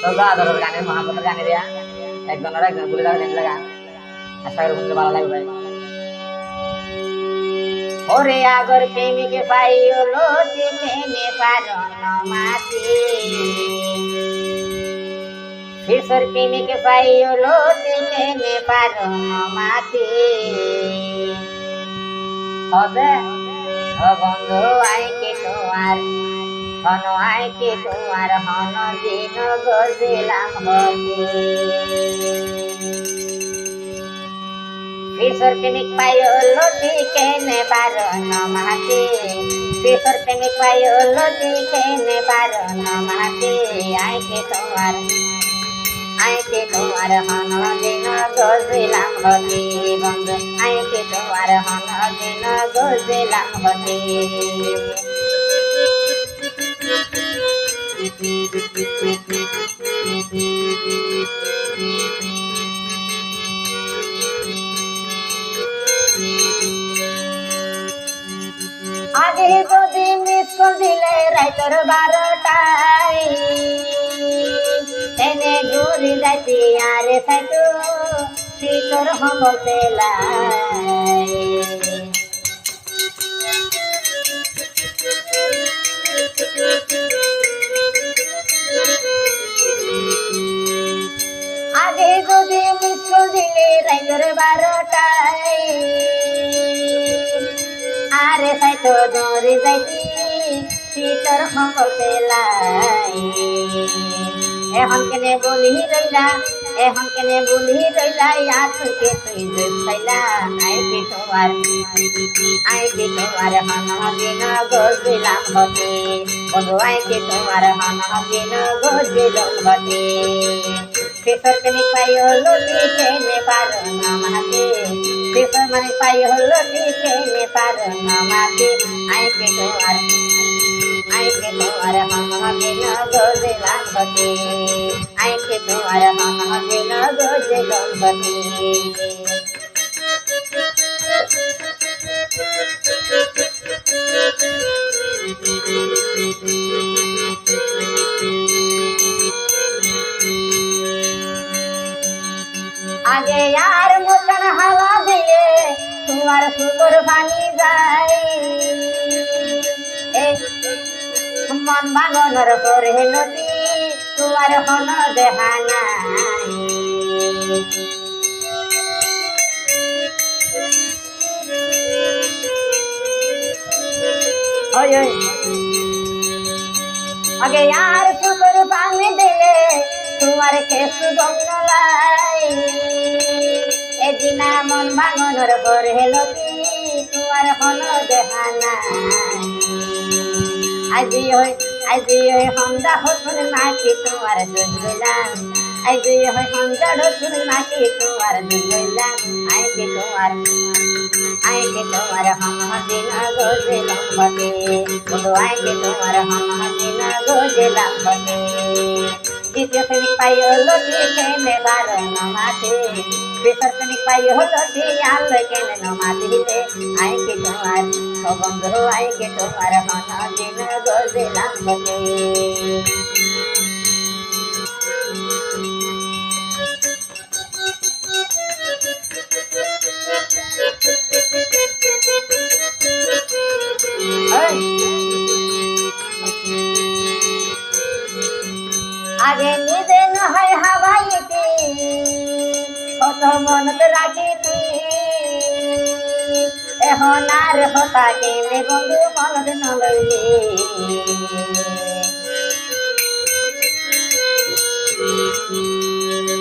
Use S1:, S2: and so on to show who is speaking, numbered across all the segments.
S1: তো গাদরের গানের মহাপতের গানে দেয়া একজনের একজন বলে দেওয়া জানি গান আশা করি শুনতে ভালো লাগবে। ওরে আগর প্রেমিকে পাইলো চিনে পারন মাটি শিশর প্রেমিকে পাইলো চিনে পারন মাটি হবে ও বন্ধু আইকে তোমার হন আইকে তোমার হন দিন গজিলাম হতে শিশর প্রেমিক পাইলো চিনে পারন মাটি শিশর প্রেমিক পাইলো চিনে পারন মাটি আইকে তোমার হন দিন গজিলাম হতে বন্ধু আইকে তোমার হন দিন গজিলাম হতে আগে যদি মিস দিলে রাইতর 12টায় এনে ঘুরি যাইতি আরে সাইতো শীতর হবতে লাই আগে যদি মিস দিলে রাইতর 12টায় আরে সাইতো দৌড়ি যাইতি শীতর হবতে লাই এখন কেনে বলি রইলা আজকে তুই পাইলা আইকে তোমার হন দিন গজিলাম হতে বন্ধু আইকে তোমার হন দিন গজিলাম হতে শিশর প্রেমিক পাই হলো চিনে পারন মাটি শিশর মানে পাই হলো চিনে পারন মাটি আইকে তোমার হন দিন গজিলাম হতে আইকে তোমার হন দিন গজিলাম হতে আগে আর মতন হাওয়া দিলে তোমার সুতোর পানি যায় মন ভাঙনের করে নদী তোমার হন দেখা নাই আগে আর সুতোর পানি দিলে তোমার কেসু গঙ্গলাই এদিনা মন ভাঙনের করে নদী তোমার হন দেখা নাই আজি হই হন্দা হতুন নাকি তোমার দুইলাম আজি হই হন্দা হতুন নাকি তোমার দুইলাম আইকে তোমার হন দিন গজিলাম হতে বন্ধু আইকে তোমার হন দিন গজিলাম হতে দ্বিতীয় প্রেমিক পাই হলো চিনে পারন মাটি শিশর প্রেমিক পাই হলো আলো কেন মাটিতে আইকে তোমার ও বন্ধু আইকে তোমার হন দিন গজিলাম হতে আগে নিজে নহয় হাবাইতি কত মনত রাখিতি এখন আর হতা কেনে বন্ধু মনত নলইলি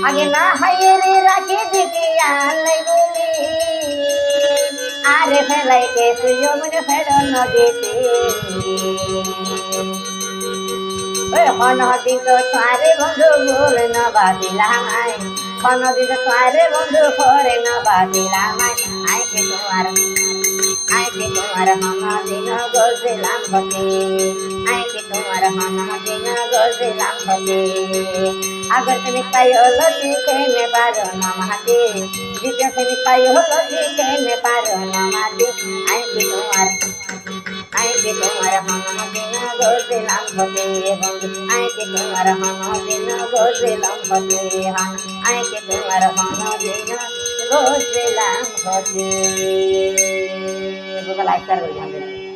S1: আগে না হাইরে রাখি দিতি আলাই বলি আরে ফেলাইতে তুইও মনে ফেরন দিতি হন দিন তো তারে বন্ধু ভুল ন বাদিলাম আই হন দিন তো তারে বন্ধু করে ন বাদিলাম আইকে তোমার হন দিন গজিলাম হতে আইকে তোমার হন দিন গজিলাম হতে আগর তুমি পাই হলো চিনে পারন মাটি দ্বিতীয় তুমি পাই হলো চিনে পারন মাটি আইকে তোমার আইকে তোমার হাদিন গজলাম হতে বন্ধু আইকে তোমার হাদিন গজলাম হতে আইকে তোমার হাদিন গজলাম হতে লাইক कर